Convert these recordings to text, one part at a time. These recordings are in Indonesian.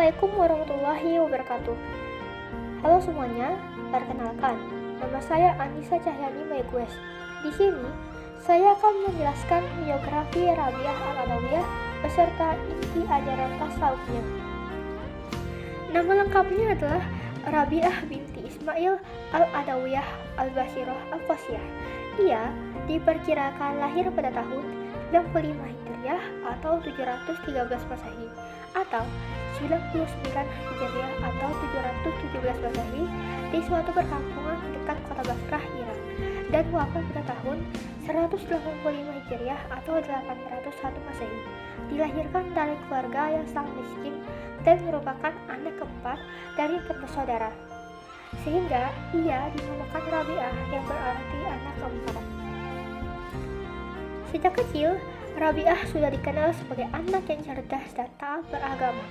Assalamualaikum warahmatullahi wabarakatuh. Halo semuanya, perkenalkan, nama saya Anissa Cahyani Maygues. Di sini, saya akan menjelaskan biografi Rabi'ah al-Adawiyah beserta inti ajaran tasawufnya. Nama lengkapnya adalah Rabi'ah binti Ismail al-Adawiyah al-Bashirah al-Qasiyah. Ia diperkirakan lahir pada tahun 95 Hijriah atau 713 Masehi atau 99 Hijriah atau 717 Masehi di suatu perkampungan dekat kota Basrah, Irak, dan wafat pada tahun 185 Hijriah atau 801 Masehi. Dilahirkan dari keluarga yang sangat miskin dan merupakan anak keempat dari 4 bersaudara, sehingga ia dinamakan Rabi'ah yang berarti anak keempat. Sejak kecil, Rabi'ah sudah dikenal sebagai anak yang cerdas dan taat beragama.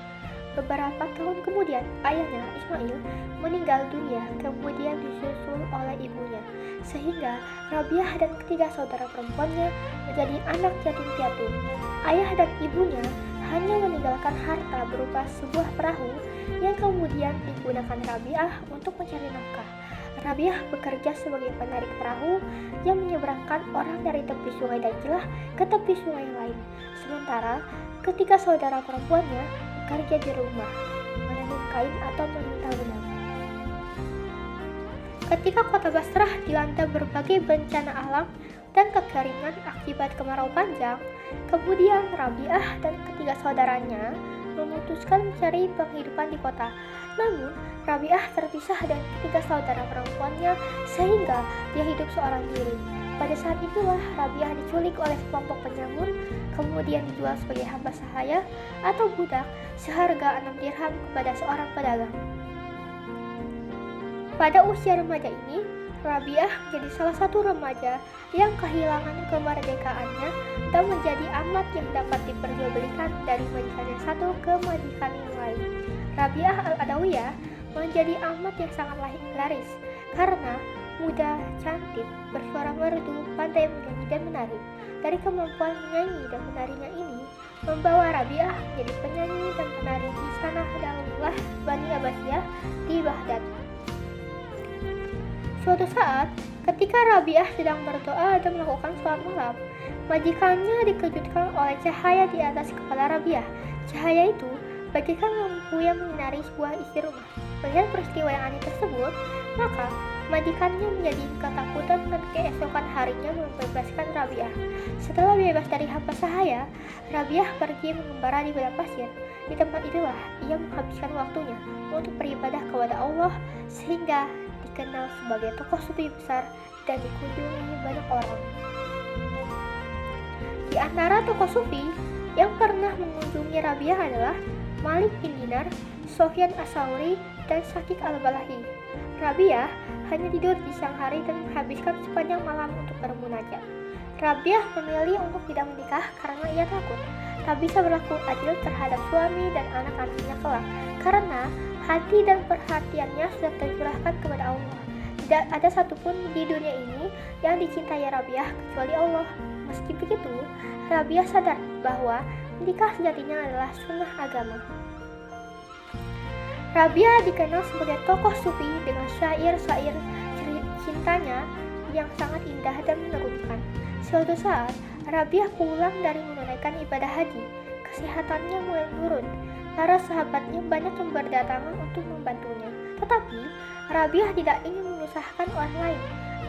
Beberapa tahun kemudian, ayahnya Ismail meninggal dunia, kemudian disusul oleh ibunya, sehingga Rabi'ah dan ketiga saudara perempuannya menjadi anak yatim piatu. Ayah dan ibunya hanya meninggalkan harta berupa sebuah perahu yang kemudian digunakan Rabi'ah untuk mencari nafkah. Rabi'ah bekerja sebagai penarik perahu yang menyeberangkan orang dari tepi sungai Dajlah ke tepi sungai yang lain. Sementara ketiga saudara perempuannya bekerja di rumah, menenun kain atau meminta benang. Ketika kota Basrah dilanda berbagai bencana alam dan kekeringan akibat kemarau panjang, kemudian Rabi'ah dan ketiga saudaranya memutuskan mencari penghidupan di kota. Namun, Rabi'ah terpisah dari ketiga saudara perempuannya sehingga dia hidup seorang diri. Pada saat itulah Rabi'ah diculik oleh sekelompok penyamun, kemudian dijual sebagai hamba sahaya atau budak seharga 6 dirham kepada seorang pedagang. Pada usia remaja ini, Rabi'ah menjadi salah satu remaja yang kehilangan kemerdekaannya dan menjadi amat yang dapat diperjualbelikan dari majikan yang satu ke majikan yang lain. Rabi'ah al-Adawiyah menjadi amat yang sangat laris karena muda, cantik, bersuara merdu, pandai menyanyi dan menari. Dari kemampuan menyanyi dan menarinya ini, membawa Rabi'ah menjadi penyanyi dan penari di istana Daullah Bani Abbasiyah di Baghdad. Suatu saat, ketika Rabi'ah sedang berdoa dan melakukan sholat malam, majikannya dikejutkan oleh cahaya di atas kepala Rabi'ah. Cahaya itu bagaikan lampu yang menyinari sebuah isi rumah. Melihat peristiwa yang aneh tersebut, maka majikannya menjadi ketakutan dan keesokan harinya membebaskan Rabi'ah. Setelah bebas dari hamba sahaya, Rabi'ah pergi mengembara di padang pasir. Di tempat itulah ia menghabiskan waktunya untuk beribadah kepada Allah sehingga dikenal sebagai tokoh sufi besar dan dikunjungi banyak orang. Di antara tokoh sufi yang pernah mengunjungi Rabi'ah adalah Malik bin Dinar, Sofyan as-Sauri, dan Syakik al-Balahi. Rabi'ah hanya tidur di siang hari dan menghabiskan sepanjang malam untuk bermunajat. Rabi'ah memilih untuk tidak menikah karena ia takut tak bisa berlaku adil terhadap suami dan anak-anaknya kelak, karena hati dan perhatiannya sudah tercurahkan kepada Allah. Tidak ada satupun di dunia ini yang dicintai Rabi'ah kecuali Allah. Meski begitu, Rabi'ah sadar bahwa menikah sejatinya adalah sunnah agama. Rabi'ah dikenal sebagai tokoh sufi dengan syair-syair cintanya yang sangat indah dan menegurkan. Suatu saat, Rabi'ah pulang dari menunaikan ibadah haji. Kesehatannya mulai menurun. Para sahabatnya banyak yang berdatangan untuk membantunya. Tetapi, Rabi'ah tidak ingin menyusahkan orang lain.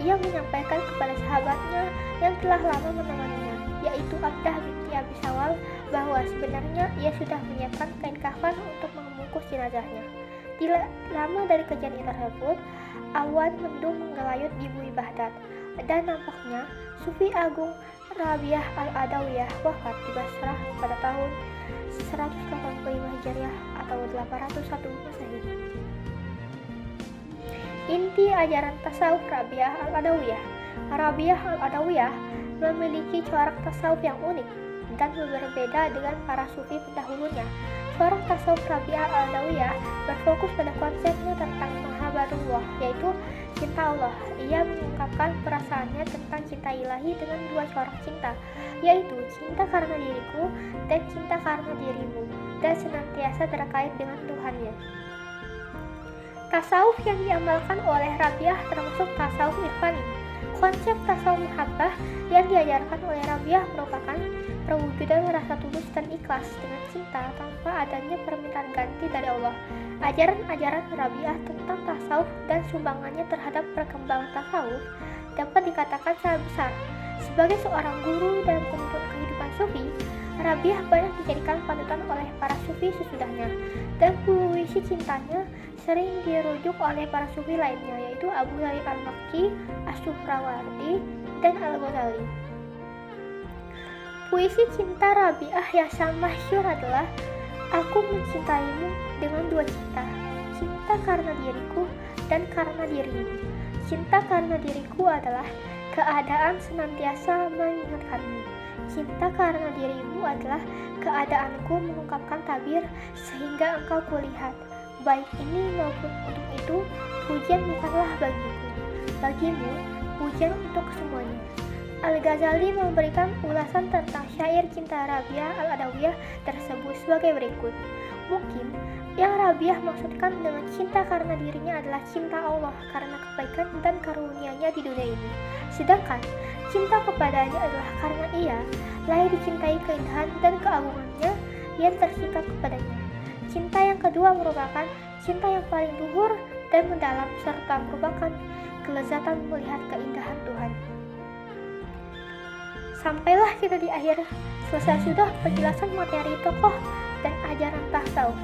Ia menyampaikan kepada sahabatnya yang telah lama menemaninya, yaitu Abdah binti Abi Sawal, bahwa sebenarnya ia sudah menyiapkan kain kafan untuk membungkus jenazahnya. Tidak lama dari kejadian tersebut, awan mendung menggelayut di bumi Baghdad, dan nampaknya Sufi Agung Rabi'ah al-Adawiyah wafat di Basrah pada tahun 185 Hijriah atau 801 Masehi. Inti ajaran tasawuf Rabi'ah al-Adawiyah. Rabi'ah al-Adawiyah memiliki corak tasawuf yang unik dan berbeda dengan para sufi pendahulunya. Corak tasawuf Rabi'ah al-Adawiyah berfokus pada konsepnya tentang mahabbatullah, yaitu cinta Allah. Ia mengungkapkan perasaannya tentang cinta ilahi dengan dua corak cinta, yaitu cinta karena diriku dan cinta karena dirimu. dan senantiasa terkait dengan Tuhannya. Tasawuf yang diamalkan oleh Rabi'ah termasuk tasawuf irfani. Konsep tasawuf mahabbah yang diajarkan oleh Rabi'ah merupakan perwujudan rasa tulus dan ikhlas dengan cinta tanpa adanya permintaan ganti dari Allah. Ajaran-ajaran Rabi'ah tentang tasawuf dan sumbangannya terhadap perkembangan tasawuf dapat dikatakan sangat besar. Sebagai seorang guru dan penuntut kehidupan sufi, Rabi'ah banyak dijadikan panutan oleh para sufi sesudahnya, dan puisi cintanya sering dirujuk oleh para sufi lainnya, yaitu Abu Talib al-Makki, As-Suhrawardi, dan Al-Ghazali. Puisi cinta Rabi'ah yang sangat masyhur adalah "Aku mencintaimu dengan dua cinta, cinta karena diriku dan karena dirimu. Cinta karena diriku adalah keadaan senantiasa mengingatkanmu. Cinta karena dirimu adalah keadaanku mengungkapkan tabir sehingga engkau kulihat. Baik ini maupun untuk itu, pujian bukanlah bagiku. Bagimu, pujian untuk semuanya." Al-Ghazali memberikan ulasan tentang syair cinta Rabi'ah al-Adawiyah tersebut sebagai berikut. Mungkin yang Rabi'ah maksudkan dengan cinta karena dirinya adalah cinta Allah karena kebaikan dan karunia-Nya di dunia ini. Sedangkan cinta kepadanya adalah karena Ia lahir dicintai keindahan dan keagungannya yang tersingkap kepadanya. Cinta yang kedua merupakan cinta yang paling luhur dan mendalam serta merupakan kelezatan melihat keindahan Tuhan. Sampailah kita di akhir. Selesai sudah penjelasan materi tokoh dan ajaran tasawuf,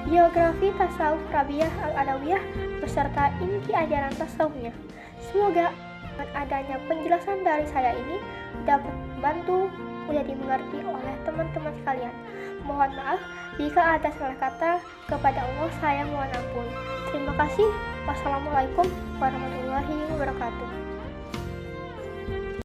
biografi tasawuf Rabi'ah al-Adawiyah beserta inti ajaran tasawufnya. Semoga dengan adanya penjelasan dari saya ini dapat membantu mudah dimengerti oleh teman-teman sekalian. Mohon maaf jika ada salah kata. Kepada Allah saya mohon ampun. Terima kasih. Wassalamualaikum warahmatullahi wabarakatuh.